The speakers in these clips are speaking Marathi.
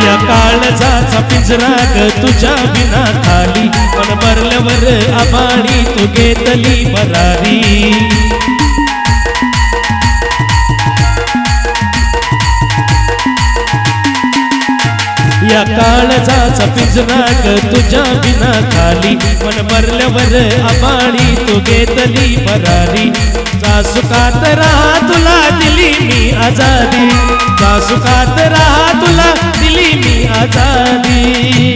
या काळजाचा पिंजरा ग तुझ्या बिना खाली पण भरल्यावर आबाळी तू घेतली भरारी या काळजाचा पिंजरा ग तुझ्या बिना खाली पण भरल्यावर आबाळी तू घेतली भरारी सासुकात राहा तुला दिली मी आजादी सासुकात राहा तुला दिली मी आजादी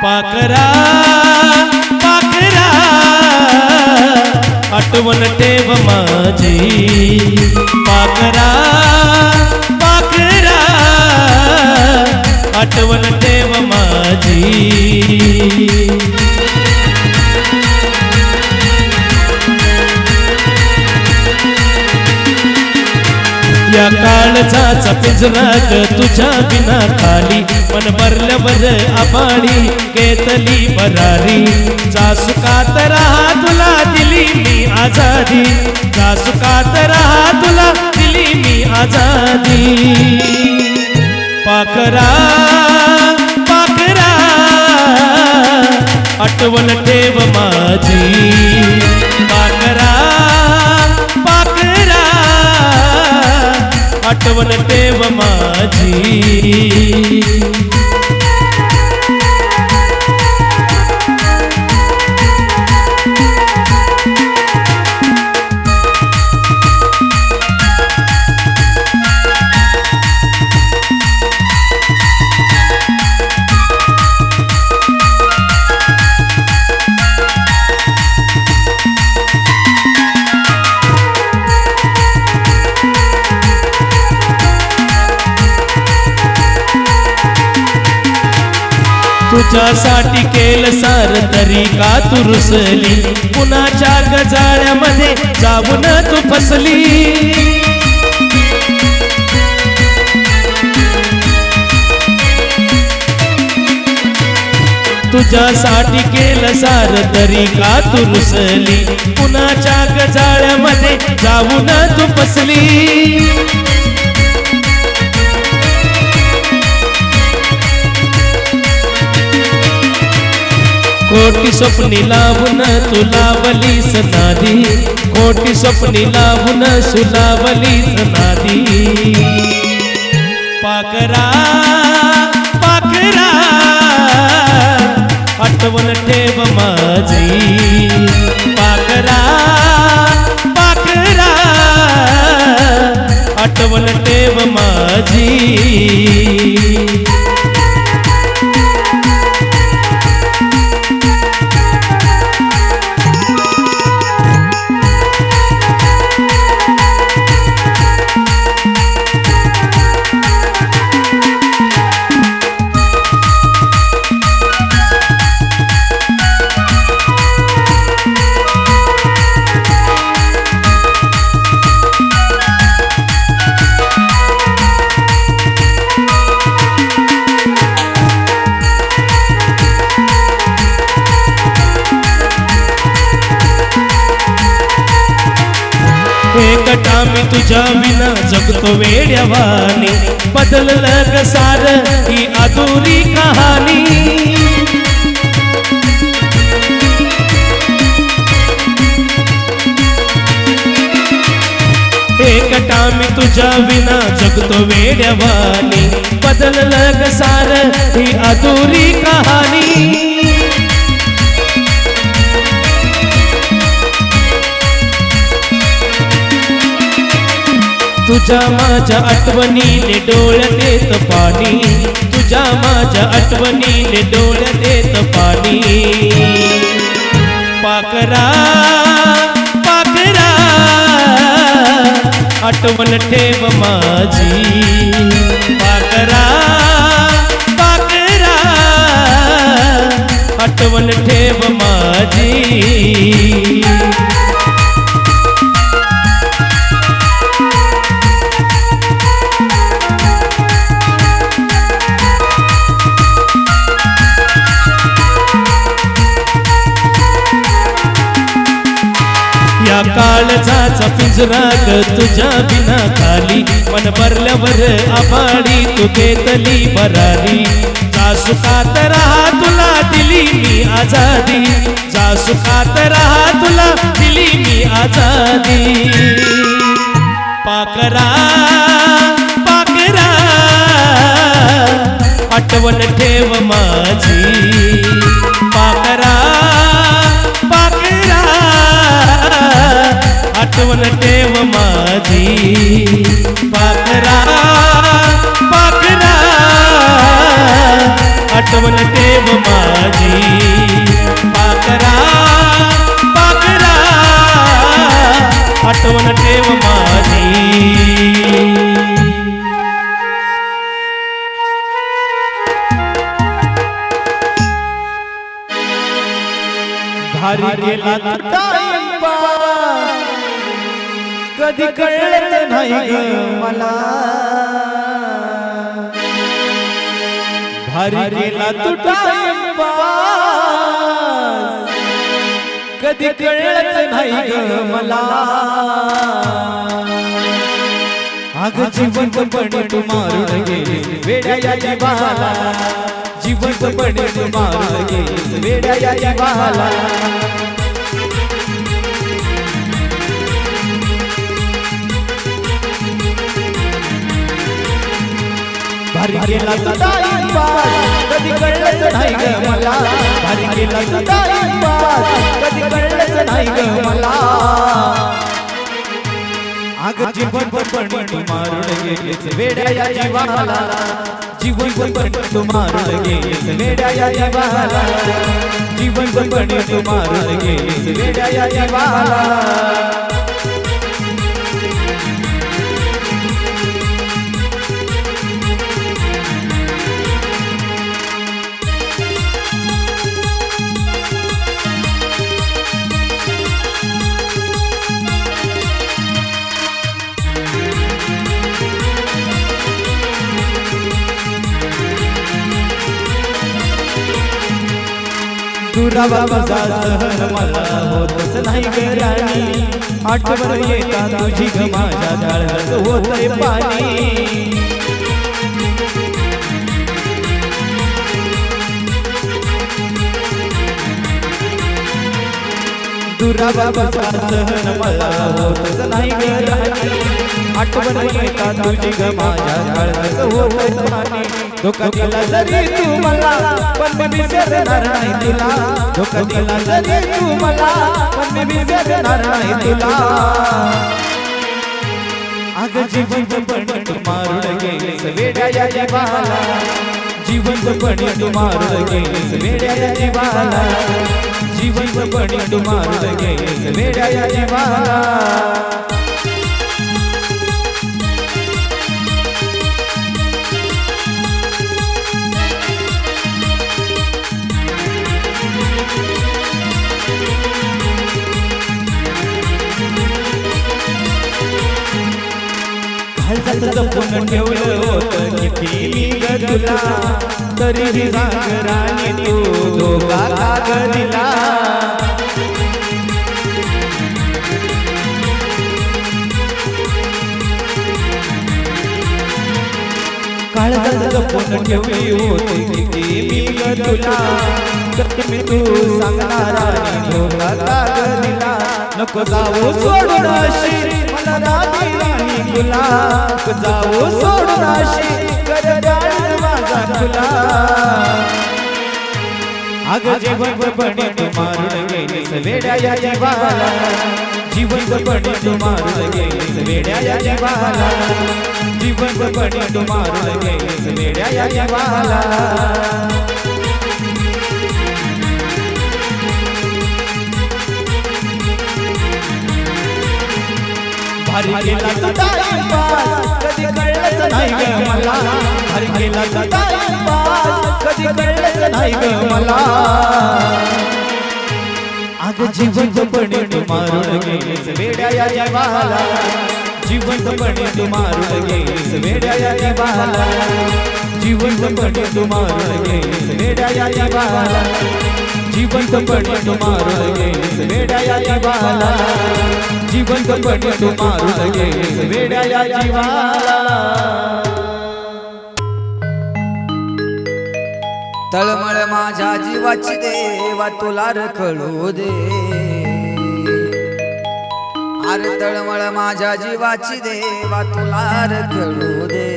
पाखरा पाखरा आठवण ठेव माझी पाखरा पाखरा आठवण ठेव माझी या काळजाचा पिंजरा ग तुझ्या बिना खाली पण भरल्यावर आबाळी घेतली भरारी सासुकात राहा तुला दिली मी आजादी सासुकात राहा तुला दिली मी आजादी पाखरा पाखरा आठवण ठेव माझी पाखरा पाखरा आठवण ठेव माझी तुझ्यासाठी केलं सार तरी का तू रुसली कुणाच्या गजाळ्यामध्ये जाऊन तू फसली तुझ्यासाठी केलं सार तरी का तू रुसली कुणाच्या गजाळ्यामध्ये जाऊन तू फसली खोटी स्वप्नी लावून तू लावलीस नादी खोटी स्वप्नी लावून सुलावलीस नादी पाखरा पाखरा आठवण ठेव माझी पाखरा पाखरा आठवण ठेव माझी एकटा मी तुझ्या विना जगतो वेड्यावानी बदललं ग सार ही अधुरी कहाणी एकटा मी तुझ्या विना जगतो वेड्यावानी बदललं ग सार ही अधुरी कहाणी तुझ्या माझ्या आठवणीने डोळ्यात येत पाणी तुझ्या माझ्या आठवणीने डोळ्यात येत पाणी पाखरा पाखरा आठवण ठेव माझी पाखरा पाखरा आठवण ठेव माझी या काळजाचा प्रेमाचा पिंजरा ग तुझ्या बिना खाली मन भरल्यावर आबाडी तू घेतली भरारी जा सुखात राहा तुला दिली मी आजादी जा सुखात राहा तुला दिली मी आजादी पाकरा पाकरा आठवण ठेव माझी पाकरा पाकरा आठवण ठेव माझी पाकरा पाकरा आठवण ठेव माझी पाकरा पाकरा आठवण ठेव माझी भारी गेला टाइमपास कधी कळलं नाही ग मला भारी गेला तू टाइमपास कधी कळलं नाही ग मला अग जीवनपणे तू मारून गेली वेड्या या जीवाला जीवनपणे तू मारून गेली वेड्या या जीवाला भारी गेला तू टाइमपास कधी कळलंच नाही ग मला भारी गेला तू टाइमपास कधी कळलंच नाही ग मला अग जीवनपणे तू मारून गेलीस वेड्या या जीवाला जीवनपणे तू मारून गेलीस वेड्या या जीवाला जीवनपणे तू मारून गेलीस वेड्या या जीवाला दुरावा तुझा सहन मला होतच नाही ग राणी आठवण येता तुझी ग माझ्या जाळ्यात होतंय पाणी दुरावा तुझा सहन मला होतच नाही ग राणी आठवण येता तुझी ग माझ्या जाळ्यात होतंय पाणी धोका दिला जरी तू मला पण मी विसरणार नाही तुला धोका दिला जरी तू मला पण मी विसरणार नाही तुला अग जीवनपणे तू मारून गेलीस वेड्या या जीवाला जीवनपणे तू मारून गेलीस वेड्या या जीवाला जीवनपणे तू मारून गेलीस वेड्या या जीवाला जपून ठेवलं होतं किती मी ग तुला तरीही राणी तू धोका का ग दिला काळजात जपून ठेवली होती किती मी ग तुला तरी तू सांगणार आणि धोका का ग दिला नको जाऊ सोडून अशी मला राणी राणी तुला जाऊ सोडून अशी करडाळ माझा तुला अग जीवनपणे तू मारून गेलीस वेड्या या जीवाला जीवनपणे तू मारून गेलीस वेड्या या जीवाला जीवनपणे तू मारून गेलीस वेड्या या जीवाला भारी गेला तू टाइमपास कधी कळलंच नाही ग मला भारी गेला तू टाइमपास कधी कळलंच नाही ग मला अग जीवनपणे तू मारून गेलीस वेड्या या जीवाला जीवनपणे तू मारून गेलीस वेड्या या जीवाला जीवनपणे तू मारून गेलीस वेड्या या जीवाला जिवंतपणी तू मारून गेलीस वेड्या या जीवाला जिवंतपणी तू मारून गेलीस वेड्या या जीवाला तळमळ माझ्या जीवाची देवा तुला रखळू दे अरे तळमळ माझ्या जीवाची देवा तुला रखळू दे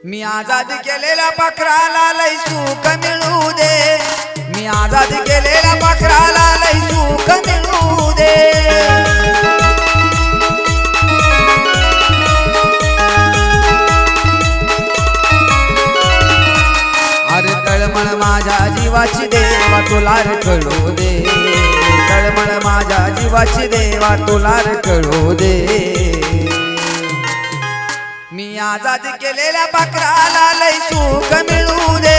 मी आजाद केलेल्या पाखराला लय सुख मिळू दे मी आजाद केलेल्या पाखराला लय सुख मिळू दे अरे तळमळ माझ्या जीवाची देवा तुला रखळू दे तळमळ माझ्या जीवाची देवा तुला रखळू दे मी आजाद केलेल्या पाखराला लय सुख मिळू दे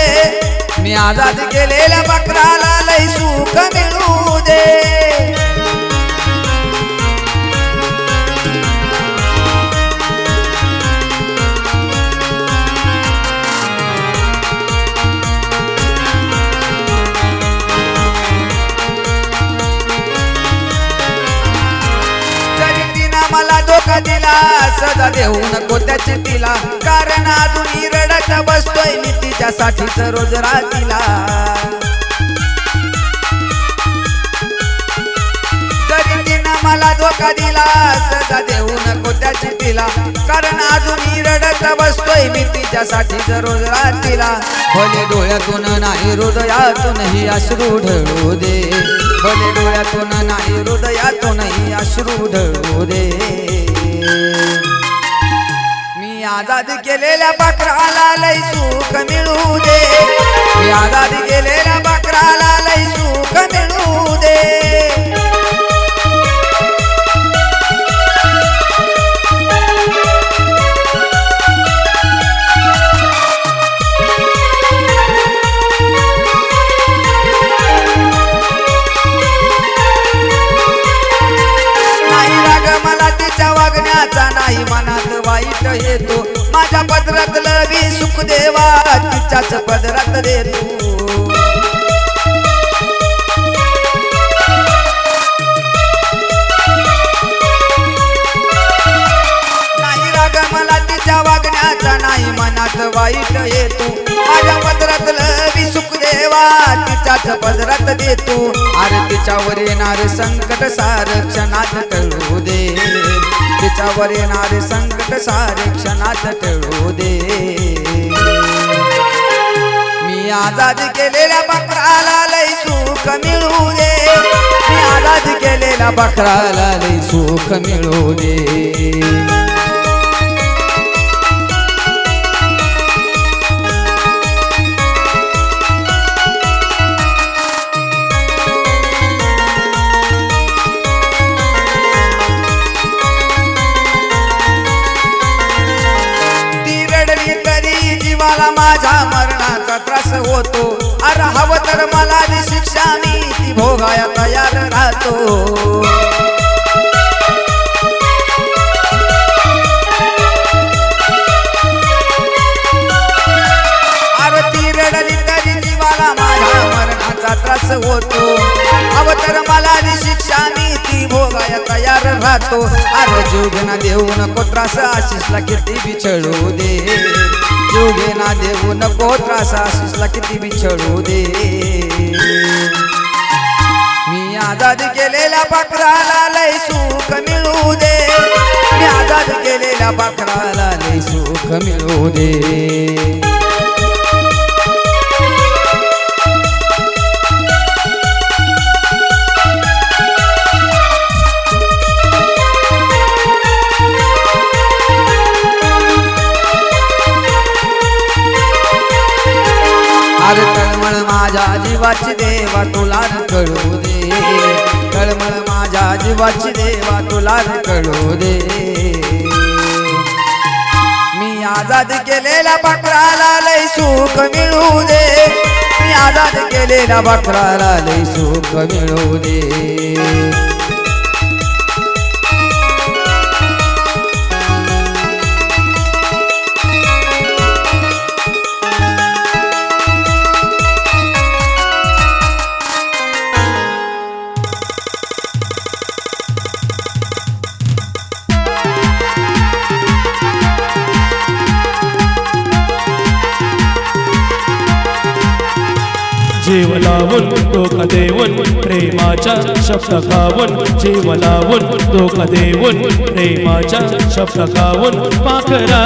मी आजाद केलेल्या पाखराला लय सुख मिळू दे मला धोका दिला सजा देऊ नको त्याची तिला कारण अजून रडत बसतोय मी तिच्यासाठीच रोज रातीला जरी तिनं मला धोका दिला सजा देऊ नको त्याची तिला कारण अजून रडत बसतोय मी तिच्यासाठीच रोज रातीला भले डोळ्यातून नाही हृदयातूनही अश्रू ढळू दे भले डोळ्यातून नाही हृदयातूनही अश्रू ढळू दे मी आजाद केलेल्या पाखराला लय सुख मिळू दे मी आजाद केलेल्या पाखराला लय सुख मिळू दे नाही मनात वाईट येतो माझ्या पदरात लवी सुख देवा तिच्याच पदरात देतो नाही राग मला तिच्या वागण्याचा नाही मनात वाईट येतो माझ्या पदरात लवी सुख देवा तिच्याच पदरात देतो अरे तिच्यावर येणार संकट सार क्षणात टळू दे तिच्यावर येणारे संकट सारे क्षणात टळू दे मी आजाद केलेल्या पाखराला लय सुख मिळू दे मी आजाद केलेल्या पाखराला लय सुख मिळू दे माझ्या मरणाचा त्रास होतो अरे हवं तर मला ती शिक्षा मी ती भोगाया तयार राहतो अरे ती रडली तरी जीवाला माझ्या मरणाचा त्रास होतो हवं तर मला ती शिक्षा मी ती भोगाया तयार राहतो अरे जीवघेणा देऊ नको त्रास आशिषला किती बिछडू दे जीवघेणा देऊ नको त्रास आशिषला किती बिछडू दे मी आजाद केलेल्या पाखराला लय सुख मिळू दे मी आजाद केलेल्या पाखराला लय सुख मिळू दे अरे तळमळ माझ्या जीवाची देवा तुला कळू दे तळमळ माझ्या जीवाची देवा तुला कळू दे मी आजाद केलेल्या पाखराला लय सुख मिळू दे मी आजाद केलेल्या पाखराला लय सुख मिळू दे जीव लावून डोका देऊन प्रेमाच्या शब्द गाऊन जीव लावून डोका देऊन प्रेमाच्या शब्द गाऊन पाखरा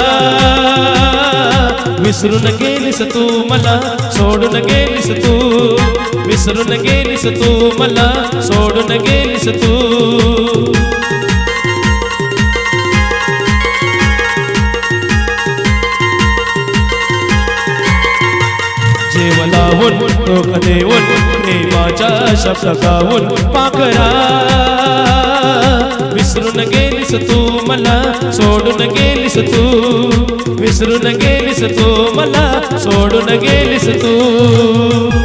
विसरून गेलीस तू मला सोडून गेलीस तू विसरून गेलीस तू मला सोडून गेलीस तू जीव लावून डोकं देऊन प्रेमाच्या शब्द गाऊन पाखरा विसरून गेलीस तू मला सोडून गेलीस तू विसरून गेलीस तू मला सोडून गेलीस तू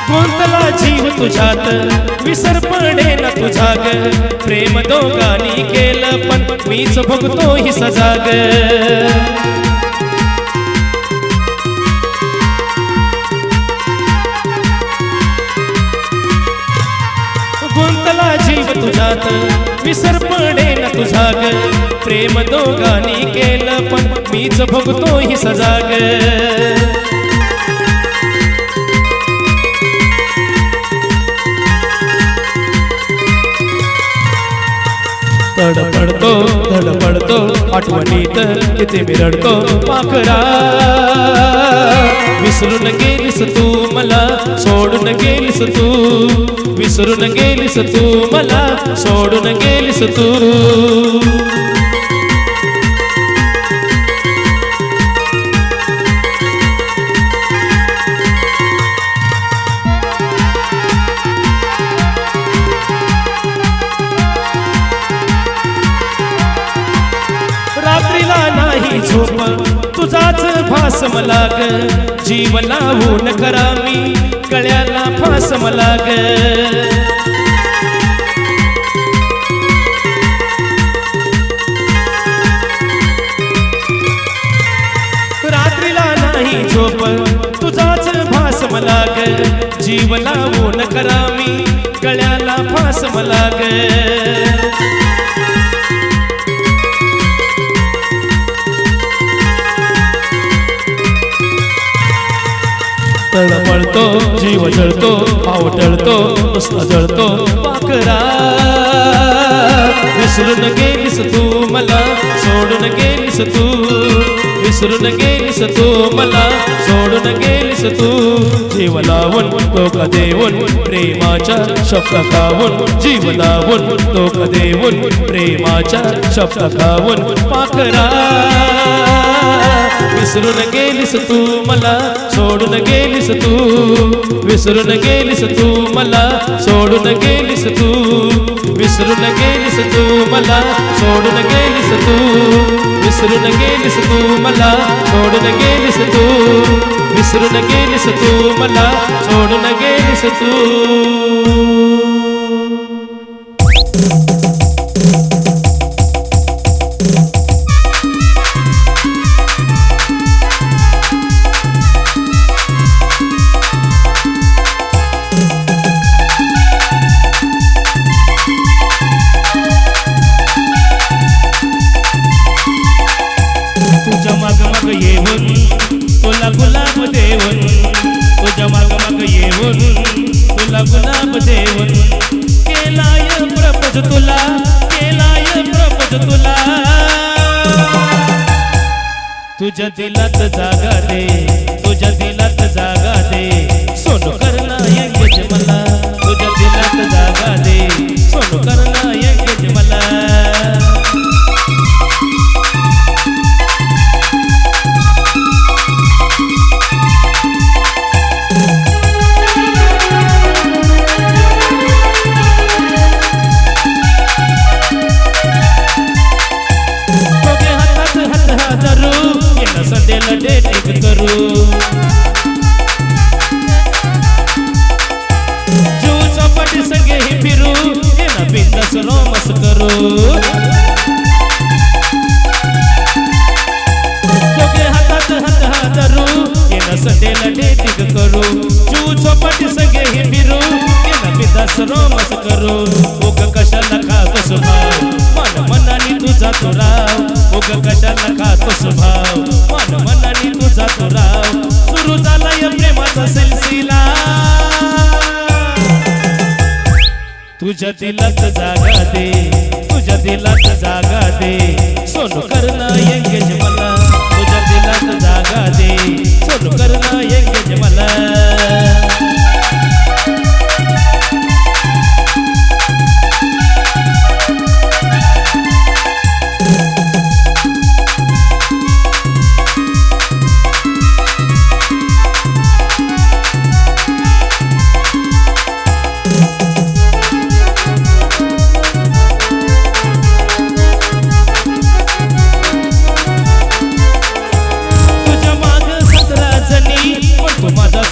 गुंतला जीव तुझ्यात विसर पडे ना तुझा ग प्रेम दोघांनी केलं पण मीच भोगतो ही सजा ग गुंतला जीव तुझ्यात विसर पडे ना तुझा ग प्रेम दोघांनी केलं पण मीच भोगतो ही सजा ग धडपडतो आठवणीत किती मी रडतो पाखरा विसरून गेलीस तू मला सोडून गेलीस तू विसरून गेलीस तू मला सोडून गेलीस तू रात्रीला नाही झोप तुझाच भास मला ग जीव लावून करा मी गळ्याला फास मला ग रात्रीला नाही झोप तुझाच भास मला ग जीव लावून करा मी गळ्याला फास मला ग तळमळतो जीव जळतो आवटळतो नुसता जळतो पाखरा विसरून गेलीस तू मला सोडून गेलीस तू विसरून गेलीस तू मला सोडून गेलीस तू जीव लावून डोकं देऊन प्रेमाच्या शब्द गाऊन जीव लावून डोकं देऊन प्रेमाच्या शब्द गाऊन पाखरा विसरून गेलीस तू मला सोडून गेलीस तू विसरून गेलीस तू मला सोडून गेलीस तू विसरून गेलीस तू मला सोडून गेलीस तू विसरून गेलीस तू मला सोडून गेलीस तू विसरून गेलीस तू मला सोडून गेलीस तू येऊन तुला गुलाब देऊन तुझ्या माग माग येऊन तुला गुलाब देऊन केलाय प्रपोज तुला केलाय प्रपोज तुला तुझ्या दिलात जागा दे तुझ्या दिलात जागा दे सोनू करना एंगेज मला तुझ्या दिलात जागा दे सोनू करना एंगेज मला संडेला डेटिंग करू जीव चौपाटी संगे ही फिरू ये ना बिंदास रोमस करू दोघे हातात हात धरू ये ना संडेला डेटिंग करू रोमस करू उग कशाला खातोस भाव मन मनानी तुझा तो राव उग कशाला खातोस भाव मन मनानी तुझा तो राव सुरू झाला या प्रेमाचा सिलसिला तुझ्या दिलात जागा दे तुझ्या दिलात जागा दे सोनू करणं एंगेज मला तुझ्या दिलात जागा दे सोनू करणं एंगेज मला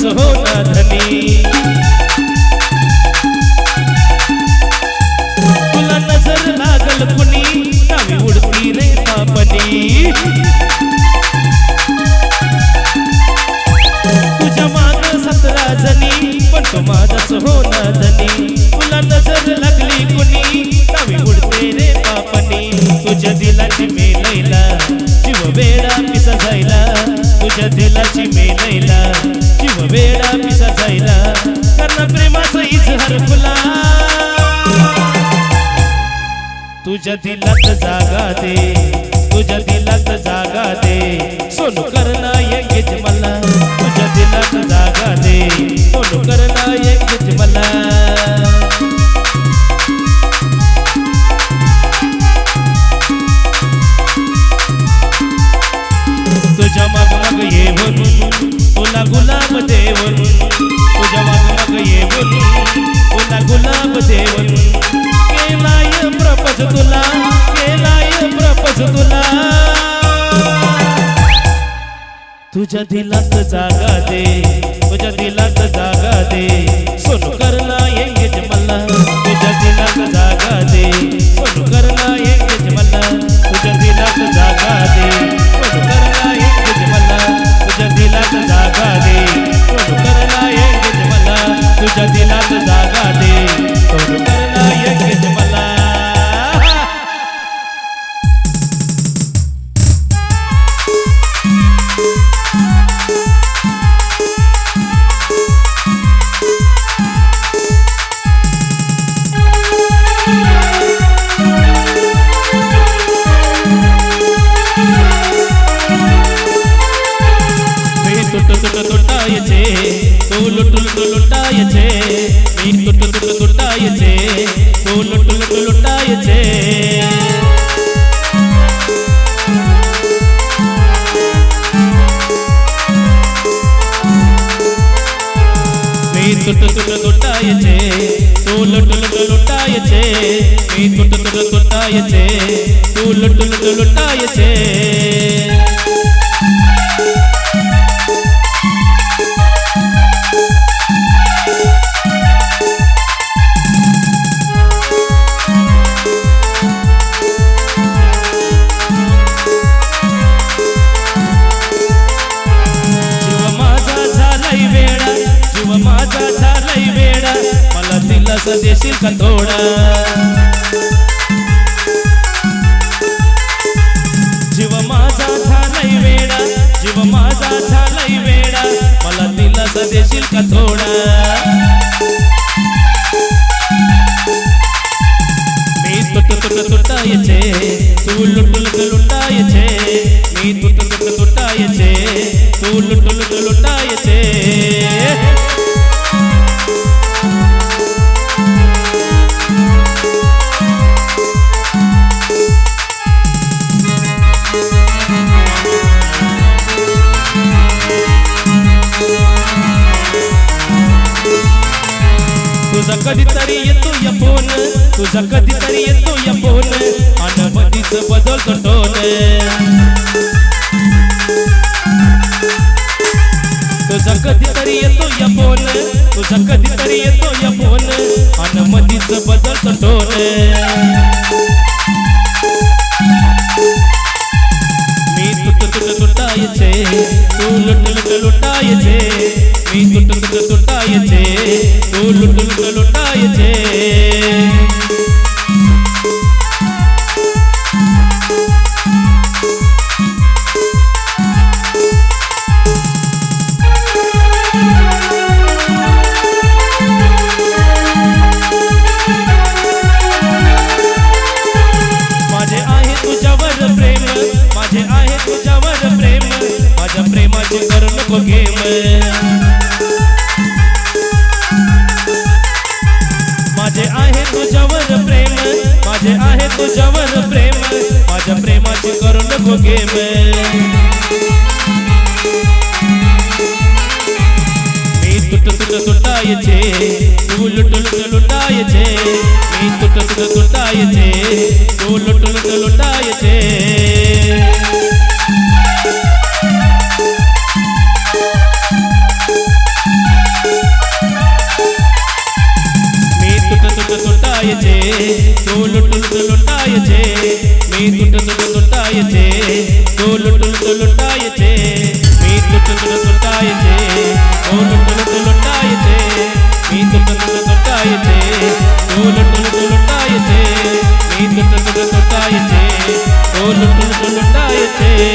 हो ना धनी तुला नजर लागल कुणी नावी उडती रे पापनी तुझ्या माग 17 जणी पण तो माझाच हो ना धनी तुला नजर लागली कुणी नावी उडते रे पापनी तुझ्या दिलाची मेलैला जीव वेडा पिसा जायला तुझ्या दिलाची मेलैला जीव वेडा पिसा जायला कारण प्रेमाचा इजहार फुला तुझ्या दिलात जागा दे तुझ्या दिलात जागा दे सोनू करणं एंगेज मला तुझ्या दिलात जागा दे सोनू करणं एंगेज मला तुझ्या मग मग येऊन तुला गुलाब देऊन तुझ्या मग मग येऊन तुला गुलाब देऊन केलाय प्रपोज तुला केलाय प्रपोज तुला तुझ्या दिलात जागा दे तुझ्या दिलात जागा दे सोनू करणं एंगेज मला तुझ्या दिलात जागा दे सोनू करणं एंगेज मला तुझ्या दिलात जागा दे सोनू करणं एंगेज मला तुझ्या दिलात जागा दे सोनू करणं एंगेज मला तुझ्या दिलात जागा दे सोनू करणं एंगेज मला लुटायचे मी तुटायचे तू लुटायचे मी तुटायचे तू लुटायचे मी तुटायचे तू लुटायचे देशील का थोडा जीव माझा झालाय वेडा जीव माझा झालाय वेडा मला दिलासा देशील का थोडा मी तुटायचे तू लुटायचे मी तुटायचे तू लुटायचे तुझा कधीतरी येतो या फोन तुझा कधीतरी येतो या फोन आणि मधीच बदलतो टोन तुझा कधीतरी येतो या फोन तुझा कधीतरी येतो या फोन आणि मधीच बदलतो टोन मी तुटायचे तू लुटायचे मी तुटायचे तू लुटायचे नको गेम मी तुटायचे तू लुटायचे मी तुटायचे तू लुटायचे तुटायचे तो लुटायचे मी तुटायचे तो लुटायचे मी तुटायचे तो लुटायचे मी तुटायचे तो लुटायचे मी तुटायचे तो लुटायचे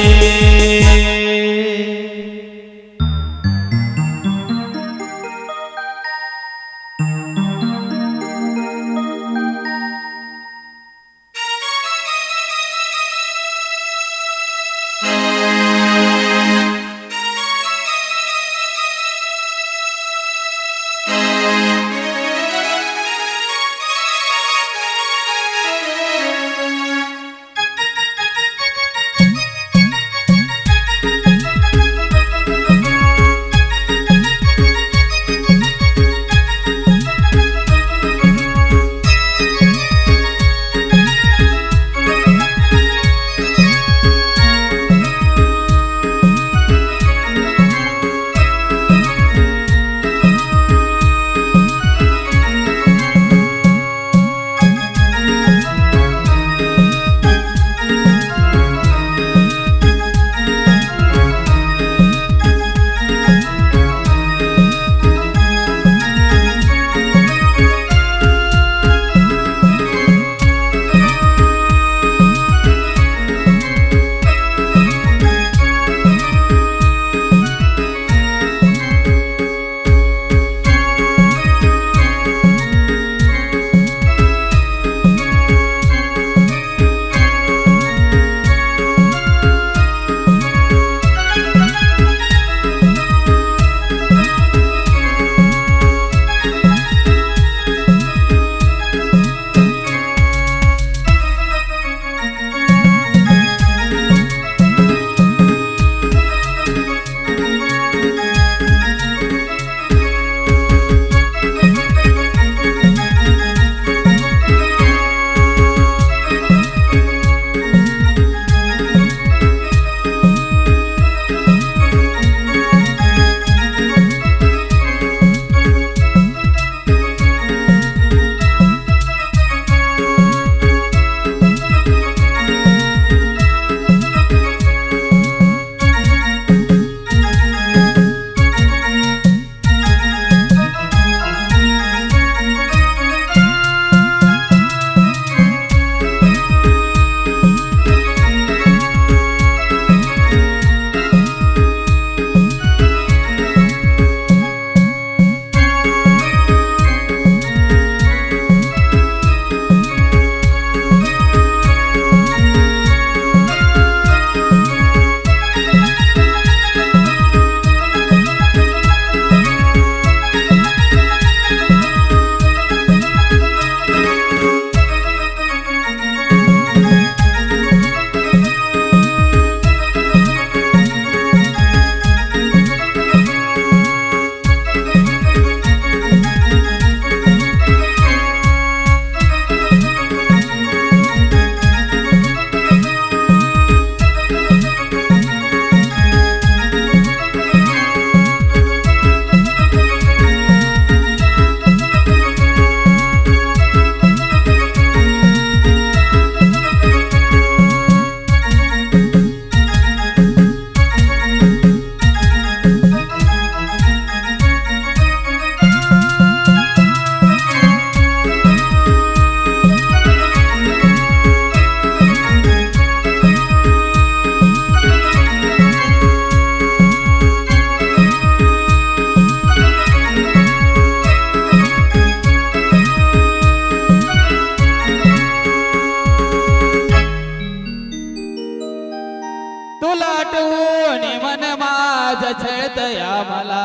छळतया मला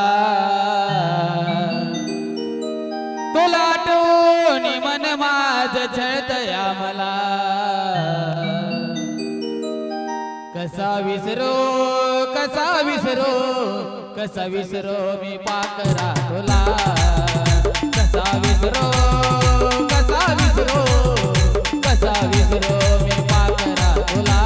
तुला आठवून मन माझ छळतया मला कसा विसरो कसा विसरो मी पाकरा तुला कसा विसरो मी पाकरा तुला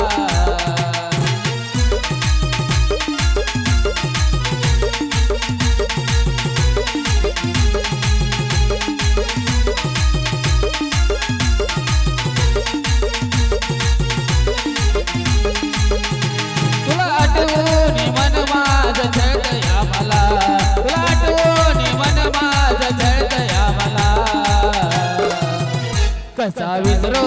तुला आठवून मन माझं झळकया मला तुला आठवून मन माझं झळकया मला कसा विसरो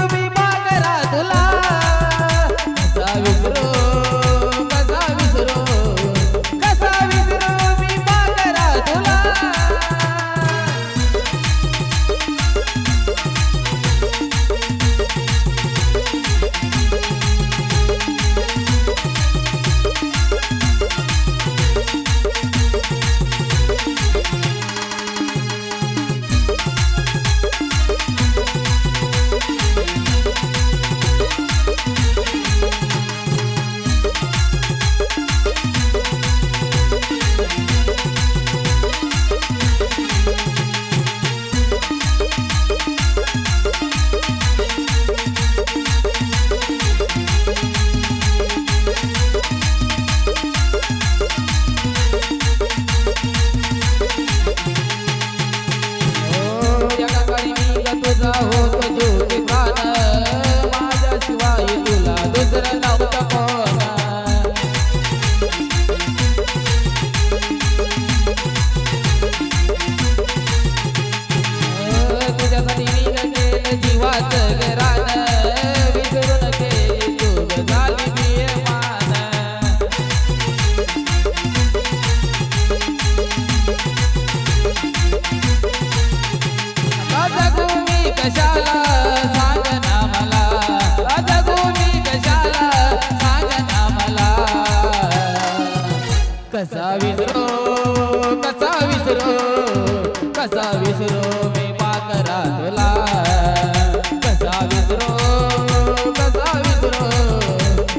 मी पाकरा तुला कसा विसरो मी पाकरा तुला तुझा होत जोग खान माझ्याशिवाय तुला दुसरं नव्हतं कोण तुझ्यासाठी मी केलं जीवाचं घरान विसरून केली तुझ झाली बेमान जगू मी कशाला सांग ना मला जगू मी कशाला सांग ना मला कसा विसरो मी पाकरा तुला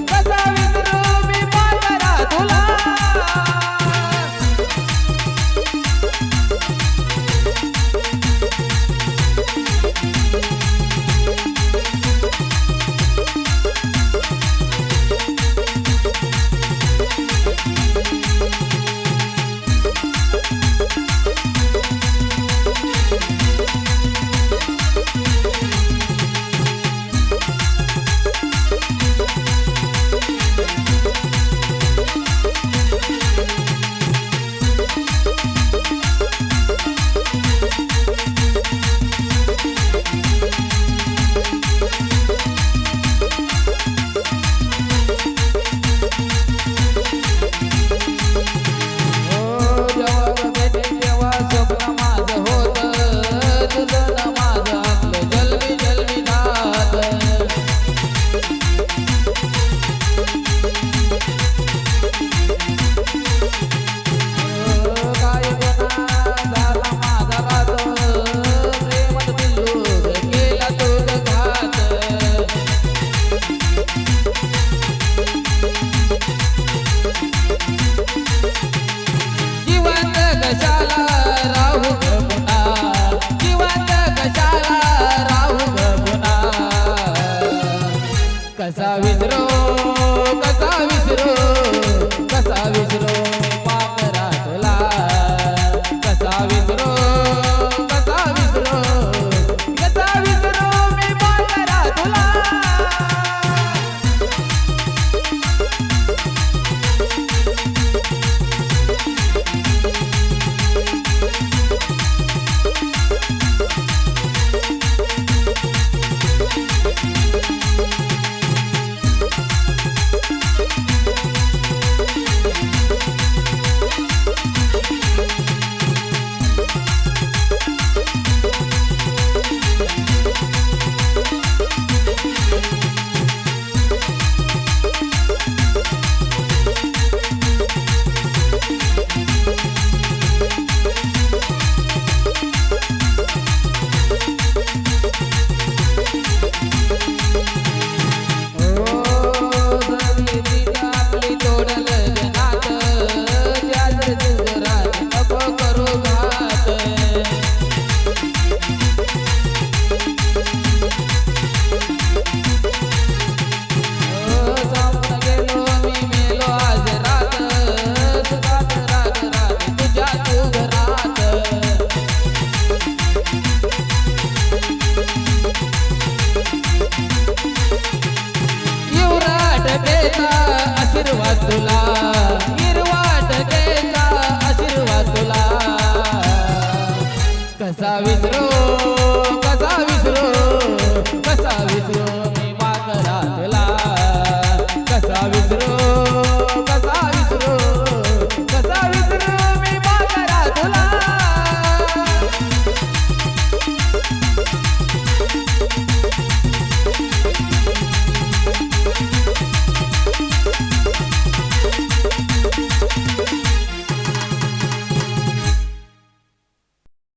कसा विसरो मी पाकरा तुला कसा विसरो